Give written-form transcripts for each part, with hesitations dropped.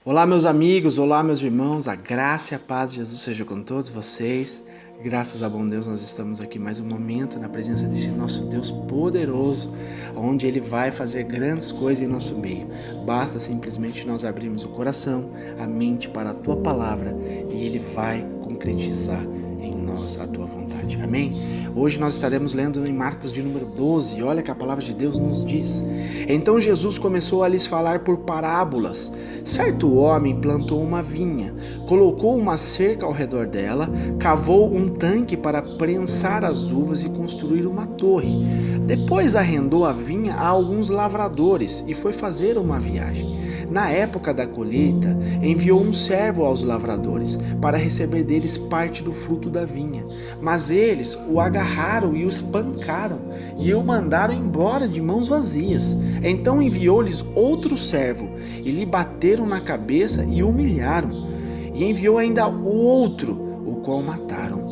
Olá, meus amigos, olá, meus irmãos, a graça e a paz de Jesus seja com todos vocês. Graças a bom Deus, nós estamos aqui mais um momento na presença desse nosso Deus poderoso, onde Ele vai fazer grandes coisas em nosso meio. Basta simplesmente nós abrirmos o coração, a mente para a Tua Palavra e Ele vai concretizar em nós a Tua vontade. Amém? Hoje nós estaremos lendo em Marcos de número 12, olha que a palavra de Deus nos diz. Então Jesus começou a lhes falar por parábolas. Certo homem plantou uma vinha, colocou uma cerca ao redor dela, cavou um tanque para prensar as uvas e construir uma torre. Depois arrendou a vinha a alguns lavradores e foi fazer uma viagem. Na época da colheita, enviou um servo aos lavradores para receber deles parte do fruto da vinha. Mas eles o agarraram e o espancaram e o mandaram embora de mãos vazias. Então enviou-lhes outro servo e lhe bateram na cabeça e o humilharam. E enviou ainda o outro, o qual mataram.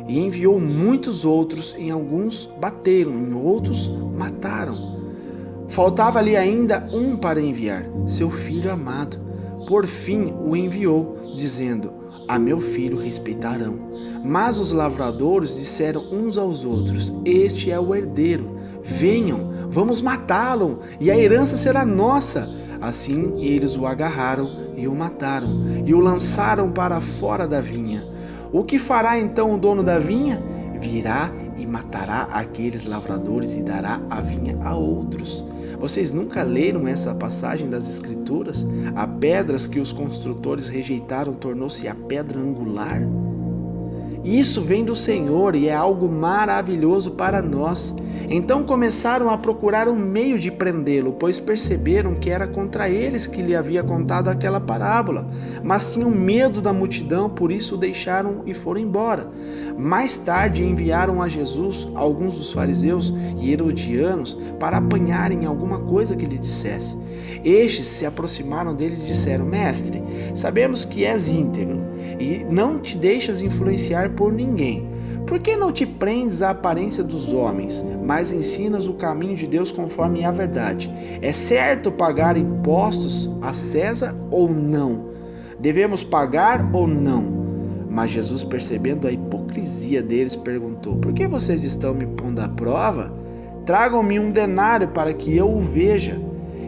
E enviou muitos outros, em alguns bateram, em outros mataram. Faltava-lhe ainda um para enviar, seu filho amado. Por fim o enviou, dizendo: a meu filho respeitarão. Mas os lavradores disseram uns aos outros: este é o herdeiro. Venham, vamos matá-lo, e a herança será nossa. Assim eles o agarraram e o mataram, e o lançaram para fora da vinha. O que fará então o dono da vinha? Virá e matará aqueles lavradores e dará a vinha a outros. Vocês nunca leram essa passagem das Escrituras? A pedras que os construtores rejeitaram tornou-se a pedra angular? Isso vem do Senhor e é algo maravilhoso para nós. Então começaram a procurar um meio de prendê-lo, pois perceberam que era contra eles que lhe havia contado aquela parábola. Mas tinham medo da multidão, por isso o deixaram e foram embora. Mais tarde enviaram a Jesus alguns dos fariseus e herodianos para apanharem alguma coisa que lhe dissesse. Estes se aproximaram dele e disseram: Mestre, sabemos que és íntegro e não te deixas influenciar por ninguém. Por que não te prendes à aparência dos homens, mas ensinas o caminho de Deus conforme a verdade? É certo pagar impostos a César ou não? Devemos pagar ou não? Mas Jesus, percebendo a hipocrisia deles, perguntou: por que vocês estão me pondo à prova? Tragam-me um denário para que eu o veja.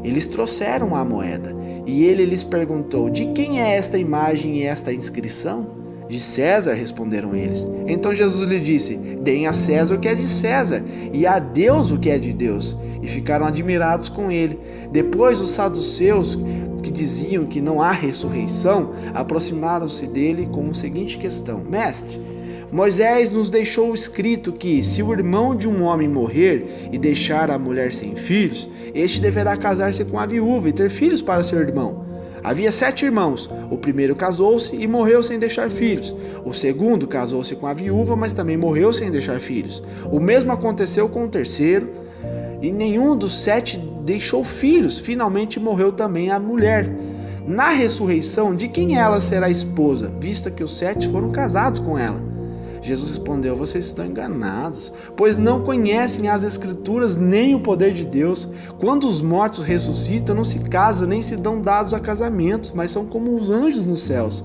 Eles trouxeram a moeda, e ele lhes perguntou: de quem é esta imagem e esta inscrição? De César, responderam eles. Então Jesus lhes disse: deem a César o que é de César, e a Deus o que é de Deus. E ficaram admirados com ele. Depois os saduceus, que diziam que não há ressurreição, aproximaram-se dele com a seguinte questão: Mestre, Moisés nos deixou escrito que, se o irmão de um homem morrer e deixar a mulher sem filhos, este deverá casar-se com a viúva e ter filhos para seu irmão. Havia 7 irmãos. O primeiro casou-se e morreu sem deixar filhos. O segundo casou-se com a viúva, mas também morreu sem deixar filhos. O mesmo aconteceu com o terceiro, e nenhum dos 7 deixou filhos. Finalmente morreu também a mulher. Na ressurreição, de quem ela será esposa, vista que os 7 foram casados com ela? Jesus respondeu: vocês estão enganados, pois não conhecem as Escrituras nem o poder de Deus. Quando os mortos ressuscitam, não se casam nem se dão dados a casamentos, mas são como os anjos nos céus.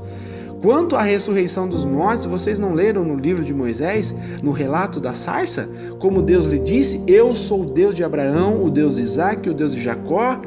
Quanto à ressurreição dos mortos, vocês não leram no livro de Moisés, no relato da sarça? Como Deus lhe disse: eu sou o Deus de Abraão, o Deus de Isaque, o Deus de Jacó.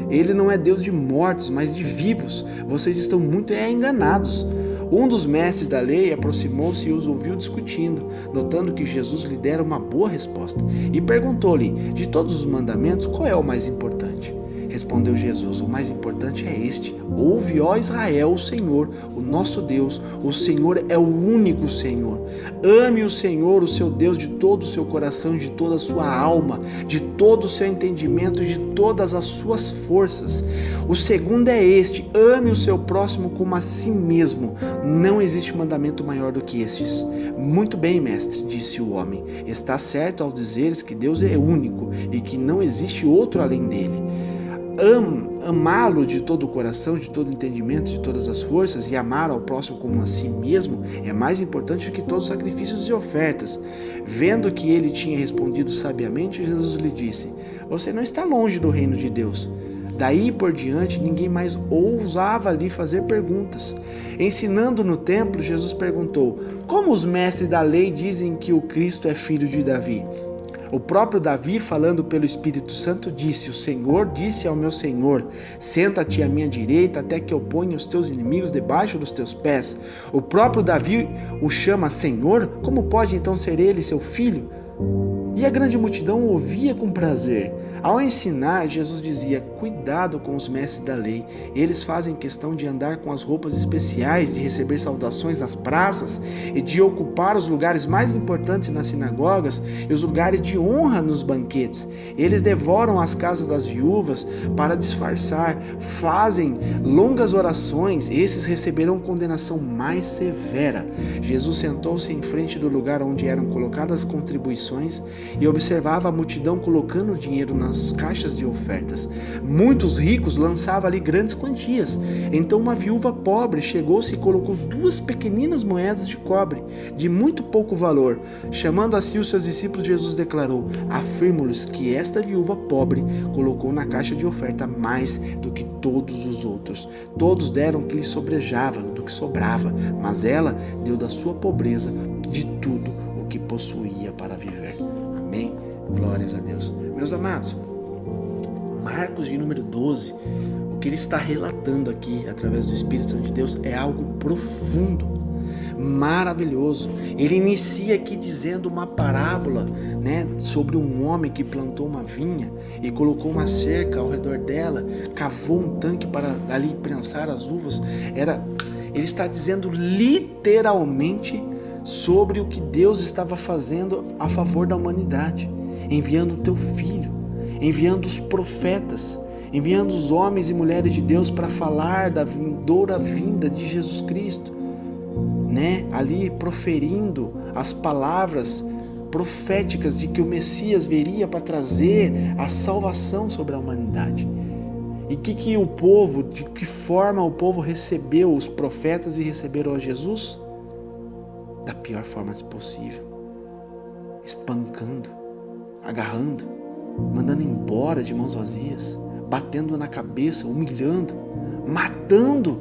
Ele não é Deus de mortos, mas de vivos. Vocês estão muito enganados. Um dos mestres da lei aproximou-se e os ouviu discutindo, notando que Jesus lhe dera uma boa resposta, e perguntou-lhe: de todos os mandamentos, qual é o mais importante? Respondeu Jesus: o mais importante é este: ouve, ó Israel, o Senhor, o nosso Deus, o Senhor é o único Senhor. Ame o Senhor, o seu Deus, de todo o seu coração, de toda a sua alma, de todo o seu entendimento, de todas as suas forças. O segundo é este: ame o seu próximo como a si mesmo. Não existe mandamento maior do que estes. Muito bem, mestre, disse o homem. Está certo ao dizeres que Deus é único e que não existe outro além dele. Amá-lo de todo o coração, de todo o entendimento, de todas as forças, e amar ao próximo como a si mesmo é mais importante do que todos os sacrifícios e ofertas. Vendo que ele tinha respondido sabiamente, Jesus lhe disse: você não está longe do reino de Deus. Daí por diante, ninguém mais ousava lhe fazer perguntas. Ensinando no templo, Jesus perguntou: como os mestres da lei dizem que o Cristo é filho de Davi? O próprio Davi, falando pelo Espírito Santo, disse: o Senhor disse ao meu Senhor: senta-te à minha direita até que eu ponha os teus inimigos debaixo dos teus pés. O próprio Davi o chama Senhor, como pode então ser ele seu filho? E a grande multidão o ouvia com prazer. Ao ensinar, Jesus dizia: cuidado com os mestres da lei. Eles fazem questão de andar com as roupas especiais, de receber saudações nas praças e de ocupar os lugares mais importantes nas sinagogas e os lugares de honra nos banquetes. Eles devoram as casas das viúvas para disfarçar, fazem longas orações. Esses receberão condenação mais severa. Jesus sentou-se em frente do lugar onde eram colocadas as contribuições e observava a multidão colocando dinheiro nas caixas de ofertas. Muitos ricos lançavam ali grandes quantias. Então uma viúva pobre chegou-se e colocou 2 pequeninas moedas de cobre, de muito pouco valor. Chamando assim os seus discípulos, Jesus declarou: afirmo-lhes que esta viúva pobre colocou na caixa de oferta mais do que todos os outros. Todos deram o que lhe sobrejava, do que sobrava, mas ela deu da sua pobreza de tudo o que possuía para viver. Amém? Glórias a Deus. Meus amados, Marcos de número 12, o que ele está relatando aqui através do Espírito Santo de Deus é algo profundo, maravilhoso. Ele inicia aqui dizendo uma parábola, sobre um homem que plantou uma vinha e colocou uma cerca ao redor dela, cavou um tanque para ali prensar as uvas. Ele está dizendo literalmente sobre o que Deus estava fazendo a favor da humanidade, enviando o teu filho, enviando os profetas, enviando os homens e mulheres de Deus para falar da vindoura vinda de Jesus Cristo, ali proferindo as palavras proféticas de que o Messias viria para trazer a salvação sobre a humanidade. E de que forma o povo recebeu os profetas e receberam a Jesus? Da pior forma possível, espancando, agarrando, mandando embora de mãos vazias, batendo na cabeça, humilhando, matando.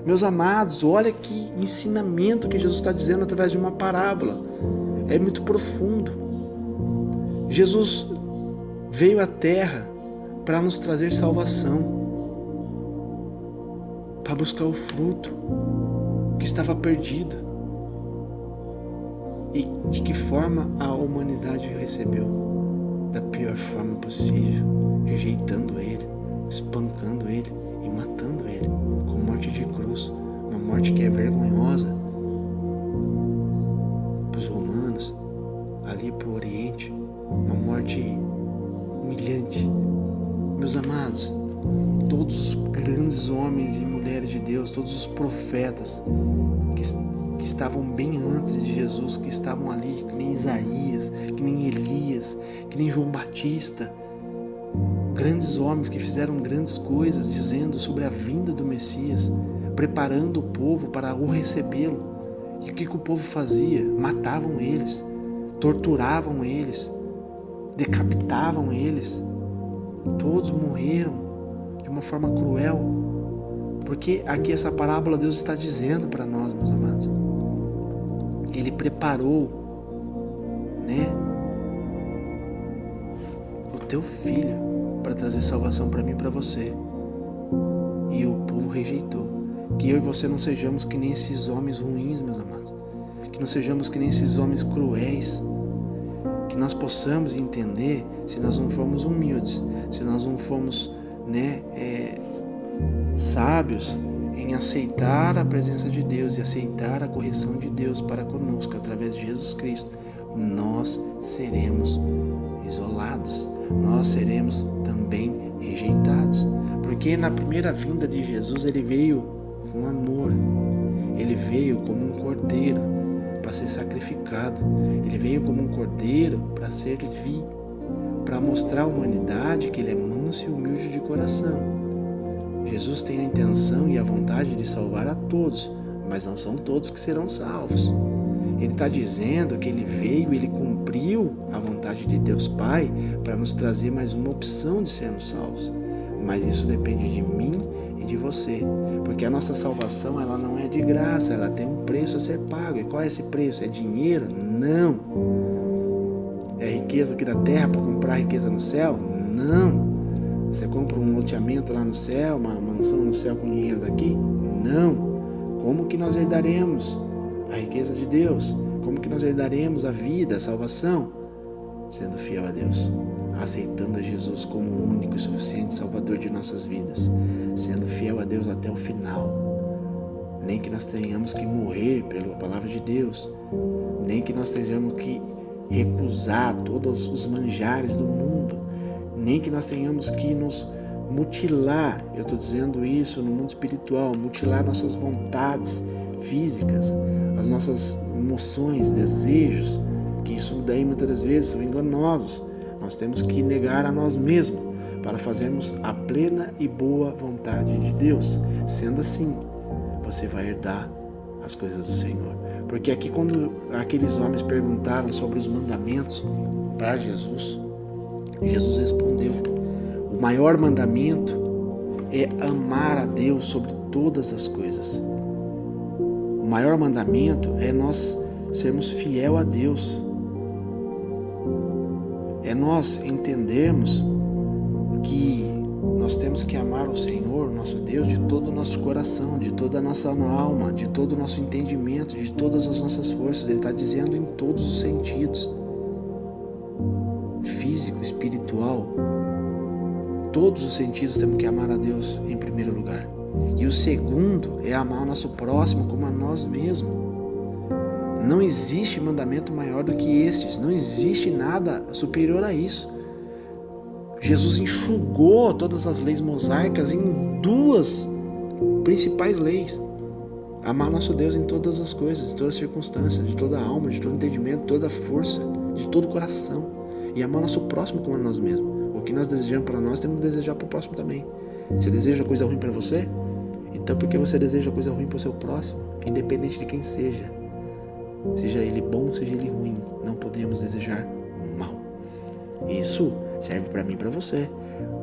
Meus amados, olha que ensinamento que Jesus está dizendo através de uma parábola. É muito profundo. Jesus veio à terra para nos trazer salvação, para buscar o fruto que estava perdido. E de que forma a humanidade o recebeu? Da pior forma possível, rejeitando ele, espancando ele e matando ele, com morte de cruz, uma morte que é vergonhosa para os romanos, ali para o Oriente, uma morte humilhante. Meus amados, todos os grandes homens e mulheres de Deus, todos os profetas que estavam bem antes de Jesus, que estavam ali, que nem Isaías, que nem Elias, que nem João Batista, grandes homens que fizeram grandes coisas, dizendo sobre a vinda do Messias, preparando o povo para o recebê-lo. E o que o povo fazia? Matavam eles, torturavam eles, decapitavam eles. Todos morreram de uma forma cruel, porque aqui essa parábola Deus está dizendo para nós, meus amados. Ele preparou, o teu filho para trazer salvação para mim e para você. E o povo rejeitou. Que eu e você não sejamos que nem esses homens ruins, meus amados. Que não sejamos que nem esses homens cruéis. Que nós possamos entender, se nós não formos humildes, se nós não formos, sábios em aceitar a presença de Deus e aceitar a correção de Deus para conosco através de Jesus Cristo, nós seremos isolados, nós seremos também rejeitados. Porque na primeira vinda de Jesus ele veio com amor, ele veio como um cordeiro para ser sacrificado, ele veio como um cordeiro para servir, para mostrar à humanidade que ele é manso e humilde de coração. Jesus tem a intenção e a vontade de salvar a todos, mas não são todos que serão salvos. Ele está dizendo que ele veio, ele cumpriu a vontade de Deus Pai para nos trazer mais uma opção de sermos salvos. mas isso depende de mim e de você, porque a nossa salvação ela não é de graça, ela tem um preço a ser pago. E qual é esse preço? É dinheiro? Não. É riqueza aqui da terra para comprar riqueza no céu? Não. Você compra um loteamento lá no céu, uma mansão no céu com dinheiro daqui? Não. Como que nós herdaremos a riqueza de Deus? Como que nós herdaremos a vida, a salvação? Sendo fiel a Deus, aceitando a Jesus como o único e suficiente Salvador de nossas vidas, sendo fiel a Deus até o final. Nem que nós tenhamos que morrer pela palavra de Deus, nem que nós tenhamos que recusar todos os manjares do mundo, nem que nós tenhamos que nos mutilar, eu estou dizendo isso no mundo espiritual, mutilar nossas vontades físicas, as nossas emoções, desejos, que isso daí muitas das vezes são enganosos. Nós temos que negar a nós mesmos para fazermos a plena e boa vontade de Deus. Sendo assim, você vai herdar as coisas do Senhor. Porque aqui quando aqueles homens perguntaram sobre os mandamentos para Jesus, Jesus respondeu: o maior mandamento é amar a Deus sobre todas as coisas. O maior mandamento é nós sermos fiel a Deus. É nós entendermos que nós temos que amar o Senhor, nosso Deus, de todo o nosso coração, de toda a nossa alma, de todo o nosso entendimento, de todas as nossas forças. Ele está dizendo em todos os sentidos. Físico, espiritual, todos os sentidos temos que amar a Deus em primeiro lugar. E o segundo é amar o nosso próximo como a nós mesmos. Não existe mandamento maior do que estes, não existe nada superior a isso. Jesus enxugou todas as leis mosaicas em duas principais leis: amar nosso Deus em todas as coisas, em todas as circunstâncias, de toda a alma, de todo entendimento, toda a força, de todo o coração, e amar nosso próximo como a nós mesmos. O que nós desejamos para nós, temos que desejar para o próximo também. Você deseja coisa ruim para você? Então por que você deseja coisa ruim para o seu próximo? Independente de quem seja. Seja ele bom, seja ele ruim, não podemos desejar mal. Isso serve para mim e para você,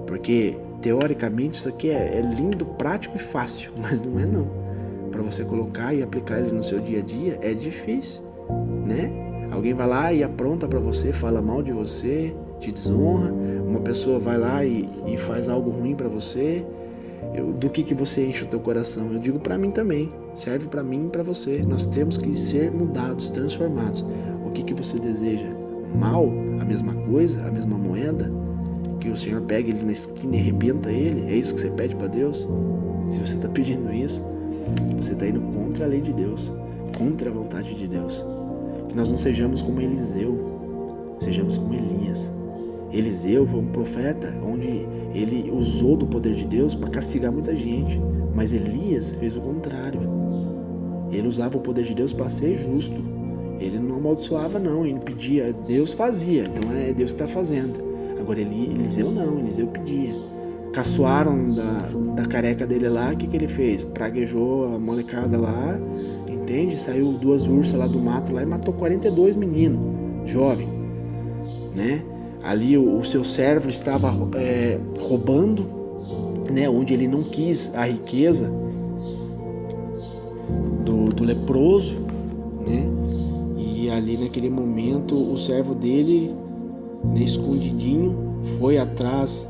porque teoricamente isso aqui é lindo, prático e fácil, mas não é não. Para você colocar e aplicar ele no seu dia a dia é difícil, né? Alguém vai lá e apronta para você, fala mal de você, te desonra. Uma pessoa vai lá e faz algo ruim para você. Do que você enche o teu coração? Eu digo para mim também, serve para mim e para você. Nós temos que ser mudados, transformados. O que você deseja? Mal? A mesma coisa? A mesma moeda? Que o Senhor pega ele na esquina e arrebenta ele? É isso que você pede para Deus? Se você está pedindo isso, você está indo contra a lei de Deus, contra a vontade de Deus. Que nós não sejamos como Eliseu, sejamos como Elias. Eliseu foi um profeta onde ele usou do poder de Deus para castigar muita gente, mas Elias fez o contrário. Ele usava o poder de Deus para ser justo. Ele não amaldiçoava não, ele pedia, Deus fazia, então é Deus que está fazendo. Agora Eliseu não, Eliseu pedia. Caçoaram da careca dele lá, o que ele fez? Praguejou a molecada lá, entende? Saiu 2 ursas lá do mato lá e matou 42 meninos, jovem, né? Ali o seu servo estava roubando, né? Onde ele não quis a riqueza do leproso, né? E ali naquele momento o servo dele, né, escondidinho, foi atrás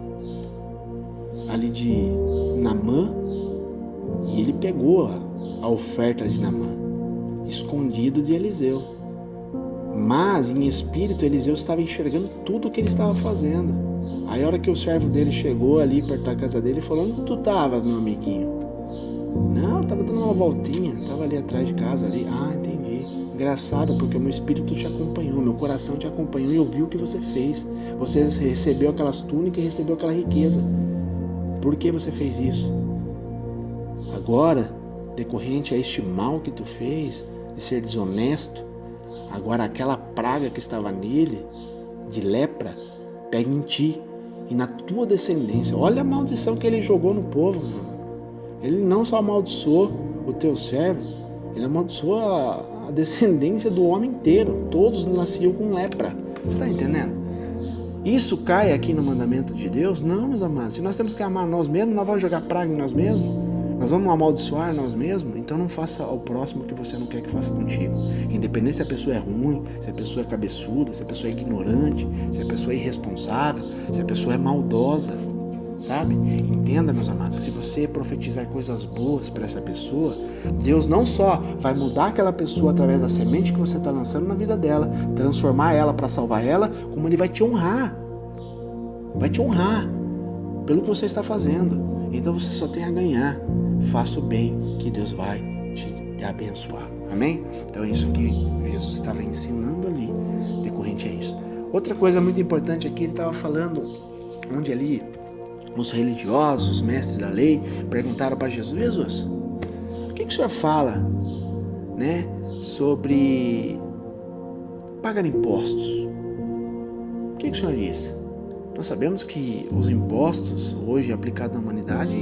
ali de Naamã e ele pegou a oferta de Naamã, escondido de Eliseu. Mas em espírito Eliseu estava enxergando tudo o que ele estava fazendo. Aí a hora que o servo dele chegou ali perto da casa dele, falou: onde tu estava, meu amiguinho? Não, estava dando uma voltinha, estava ali atrás de casa ali. Ah, entendi. Engraçado, porque o meu espírito te acompanhou, meu coração te acompanhou e eu vi o que você fez. Você recebeu aquelas túnicas e recebeu aquela riqueza. Por que você fez isso? Agora, decorrente a este mal que tu fez, de ser desonesto, agora aquela praga que estava nele, de lepra, pega em ti e na tua descendência. Olha a maldição que ele jogou no povo, mano. Ele não só amaldiçoou o teu servo, ele amaldiçoou a descendência do homem inteiro. Todos nasciam com lepra. Você está entendendo? Isso cai aqui no mandamento de Deus? Não, meus amados. Se nós temos que amar nós mesmos, nós vamos jogar praga em nós mesmos? Nós vamos amaldiçoar nós mesmos? Então não faça ao próximo o que você não quer que faça contigo. Independente se a pessoa é ruim, se a pessoa é cabeçuda, se a pessoa é ignorante, se a pessoa é irresponsável, se a pessoa é maldosa, sabe? Entenda, meus amados, se você profetizar coisas boas para essa pessoa, Deus não só vai mudar aquela pessoa através da semente que você está lançando na vida dela, transformar ela para salvar ela, como Ele vai te honrar. Vai te honrar pelo que você está fazendo. Então você só tem a ganhar. Faça o bem que Deus vai te abençoar. Amém? Então é isso que Jesus estava ensinando ali, decorrente a isso. Outra coisa muito importante aqui, ele estava falando, onde ali os religiosos, os mestres da lei, perguntaram para Jesus: Jesus, o que o senhor fala, né, sobre pagar impostos? O que o senhor diz? Nós sabemos que os impostos hoje aplicados na humanidade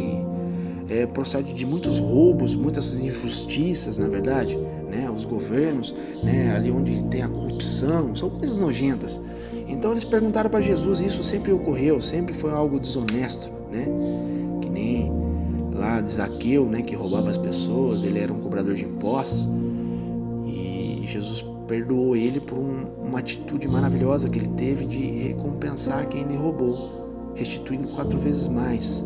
procede de muitos roubos, muitas injustiças, na verdade, né? Os governos, né, ali onde tem a corrupção, são coisas nojentas. Então eles perguntaram para Jesus, e isso sempre ocorreu, sempre foi algo desonesto, né? Que nem lá de Zaqueu, né, que roubava as pessoas, ele era um cobrador de impostos, e Jesus perdoou ele por uma atitude maravilhosa que ele teve de recompensar quem ele roubou, restituindo 4 vezes mais,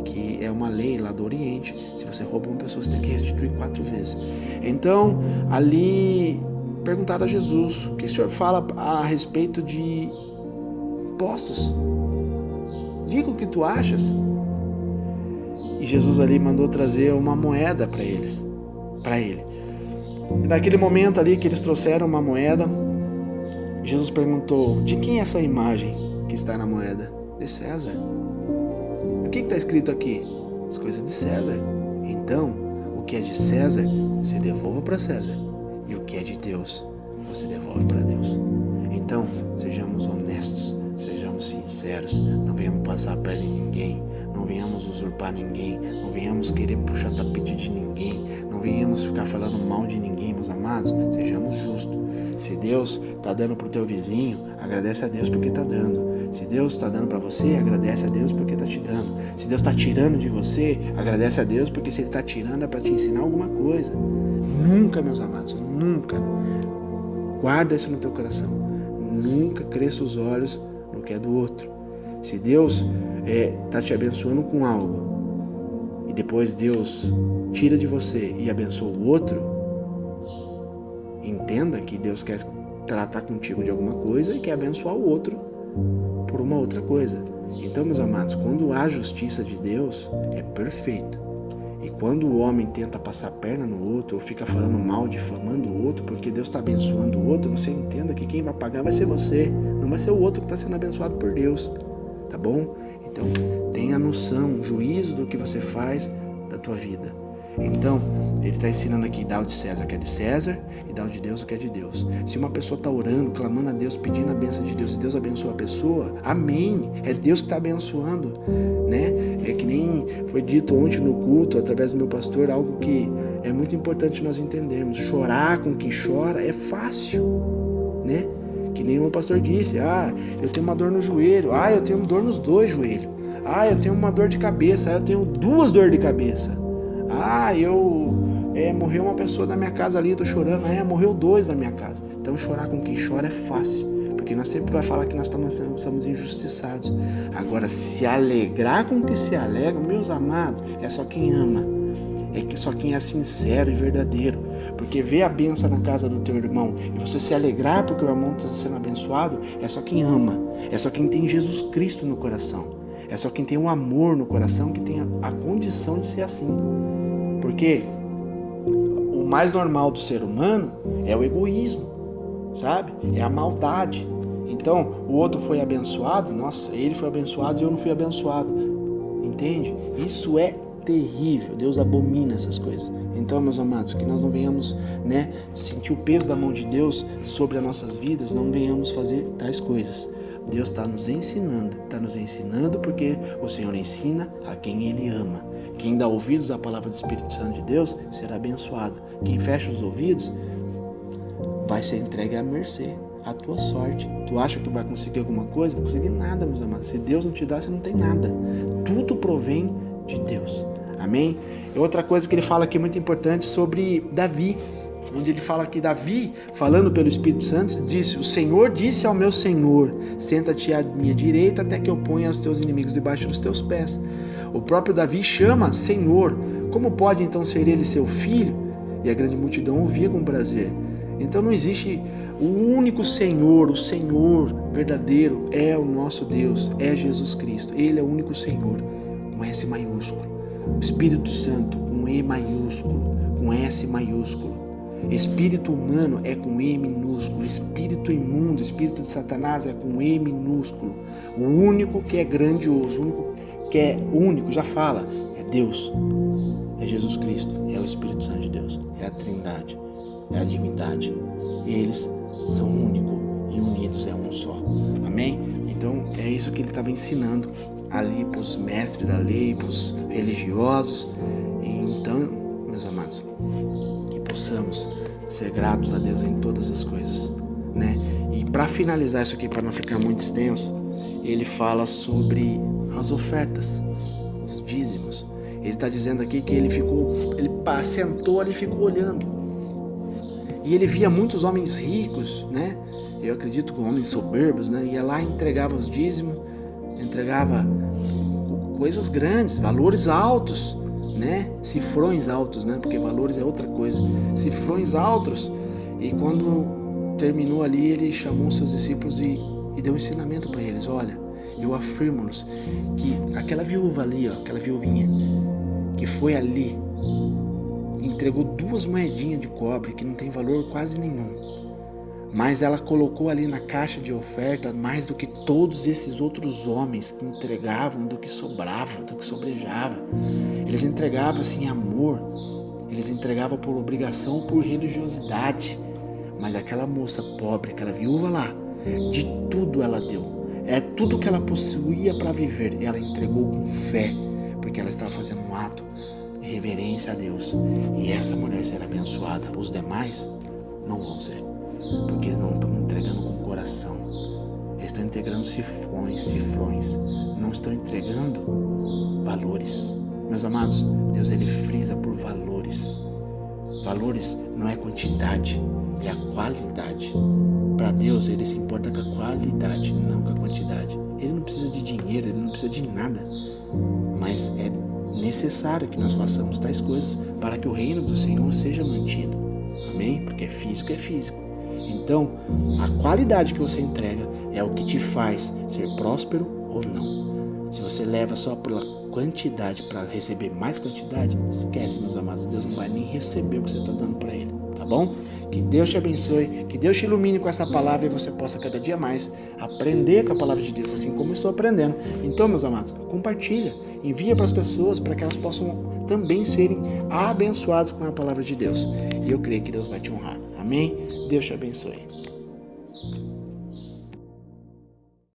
que é uma lei lá do Oriente. Se você rouba uma pessoa, você tem que restituir 4 vezes. Então, ali perguntaram a Jesus: o que o senhor fala a respeito de impostos? Diga o que tu achas. E Jesus ali mandou trazer uma moeda para ele. Naquele momento ali que eles trouxeram uma moeda, Jesus perguntou: de quem é essa imagem que está na moeda? De César. O que está escrito aqui? As coisas de César. Então, o que é de César, você devolva para César. E o que é de Deus, você devolve para Deus. Então, sejamos honestos, sejamos sinceros, não venhamos passar a perna em ninguém, não venhamos usurpar ninguém, não venhamos querer puxar tapete de ninguém, não venhamos ficar falando mal de ninguém, meus amados. Sejamos justos. Se Deus está dando para o teu vizinho, agradece a Deus porque está dando. Se Deus está dando para você, agradece a Deus porque está te dando. Se Deus está tirando de você, agradece a Deus porque se Ele está tirando é para te ensinar alguma coisa. Nunca, meus amados, nunca, guarda isso no teu coração, nunca cresça os olhos no que é do outro. Se Deus está te abençoando com algo e depois Deus tira de você e abençoa o outro, entenda que Deus quer tratar contigo de alguma coisa e quer abençoar o outro por uma outra coisa. Então, meus amados, quando há justiça de Deus, é perfeito. E quando o homem tenta passar a perna no outro, ou fica falando mal, difamando o outro, porque Deus está abençoando o outro, você entenda que quem vai pagar vai ser você, não vai ser o outro que está sendo abençoado por Deus, tá bom? Então, tenha noção, juízo do que você faz da tua vida. Então, ele está ensinando aqui: dá o de César o que é de César e dá o de Deus o que é de Deus. Se uma pessoa está orando, clamando a Deus, pedindo a bênção de Deus, e Deus abençoa a pessoa, amém, é Deus que está abençoando, né? É que nem foi dito ontem no culto, através do meu pastor, algo que é muito importante nós entendermos: chorar com quem chora é fácil, né? Que nem o meu pastor disse: eu tenho uma dor no joelho, eu tenho dor nos 2 joelhos, eu tenho uma dor de cabeça, eu tenho 2 dores de cabeça, morreu uma pessoa da minha casa ali, eu tô chorando, morreu 2 da minha casa. Então chorar com quem chora é fácil, porque nós sempre vai falar que nós somos injustiçados. Agora, se alegrar com que se alegra, meus amados, é só quem ama, é só quem é sincero e verdadeiro. Porque ver a bênção na casa do teu irmão e você se alegrar porque o irmão está sendo abençoado, é só quem ama, é só quem tem Jesus Cristo no coração, é só quem tem um amor no coração, que tem a condição de ser assim. Porque o mais normal do ser humano é o egoísmo, sabe? É a maldade. Então, o outro foi abençoado, nossa, ele foi abençoado e eu não fui abençoado. Entende? Isso é terrível. Deus abomina essas coisas. Então, meus amados, que nós não venhamos, sentir o peso da mão de Deus sobre as nossas vidas, não venhamos fazer tais coisas. Deus está nos ensinando porque o Senhor ensina a quem Ele ama. Quem dá ouvidos à palavra do Espírito Santo de Deus será abençoado. Quem fecha os ouvidos vai ser entregue à mercê. a tua sorte. Tu acha que vai conseguir alguma coisa? Não vai conseguir nada, meus amados. Se Deus não te dá, você não tem nada. Tudo provém de Deus. Amém? E outra coisa que ele fala aqui muito importante sobre Davi, onde ele fala que Davi, falando pelo Espírito Santo, disse: o Senhor disse ao meu Senhor, senta-te à minha direita até que eu ponha os teus inimigos debaixo dos teus pés. O próprio Davi chama Senhor. Como pode então ser ele seu filho? E a grande multidão ouvia com prazer. Então não existe o único Senhor, o Senhor verdadeiro é o nosso Deus, é Jesus Cristo. Ele é o único Senhor, com S maiúsculo. O Espírito Santo, com E maiúsculo, com S maiúsculo. Espírito humano é com E minúsculo. Espírito imundo, espírito de Satanás é com E minúsculo. O único que é grandioso, o único que é único, já fala, é Deus. É Jesus Cristo, é o Espírito Santo de Deus, é a Trindade, é a divindade. Eles são únicos e unidos é um só. Amém? Então é isso que ele estava ensinando ali para os mestres da lei, para os religiosos. Então, meus amados, que possamos ser gratos a Deus em todas as coisas, né? E para finalizar isso aqui, para não ficar muito extenso, ele fala sobre as ofertas, os dízimos. Ele está dizendo aqui que ele sentou ali e ficou olhando. E ele via muitos homens ricos, né? Eu acredito que homens soberbos, né? Ia lá e entregava os dízimos, entregava coisas grandes, valores altos, né? Cifrões altos, né? Porque valores é outra coisa. Cifrões altos. E quando terminou ali, ele chamou seus discípulos e deu um ensinamento para eles. Olha, eu afirmo-lhes que aquela viúva ali, ó, aquela viuvinha, que foi ali, entregou 2 moedinhas de cobre que não tem valor quase nenhum, mas ela colocou ali na caixa de oferta mais do que todos esses outros homens que entregavam, do que sobrava, do que sobrejava. Eles entregavam assim amor, eles entregavam por obrigação, por religiosidade. Mas aquela moça pobre, aquela viúva lá, de tudo ela deu. É tudo que ela possuía para viver, ela entregou com fé, porque ela estava fazendo um ato de reverência a Deus. E essa mulher será abençoada. Os demais não vão ser, porque eles não estão entregando com o coração. Eles estão entregando cifrões. Não estão entregando valores. Meus amados, Deus ele frisa por valores. Valores não é quantidade, é a qualidade. Para Deus ele se importa com a qualidade, não com a quantidade. Ele não precisa de dinheiro, ele não precisa de nada. Mas é necessário que nós façamos tais coisas para que o reino do Senhor seja mantido. Amém? Porque físico é físico. Então, a qualidade que você entrega é o que te faz ser próspero ou não. Se você leva só pela quantidade para receber mais quantidade, esquece, meus amados. Deus não vai nem receber o que você está dando para Ele. Tá bom? Que Deus te abençoe, que Deus te ilumine com essa palavra e você possa cada dia mais aprender com a palavra de Deus, assim como eu estou aprendendo. Então, meus amados, compartilha, envia para as pessoas para que elas possam também serem abençoadas com a palavra de Deus. E eu creio que Deus vai te honrar. Amém? Deus te abençoe.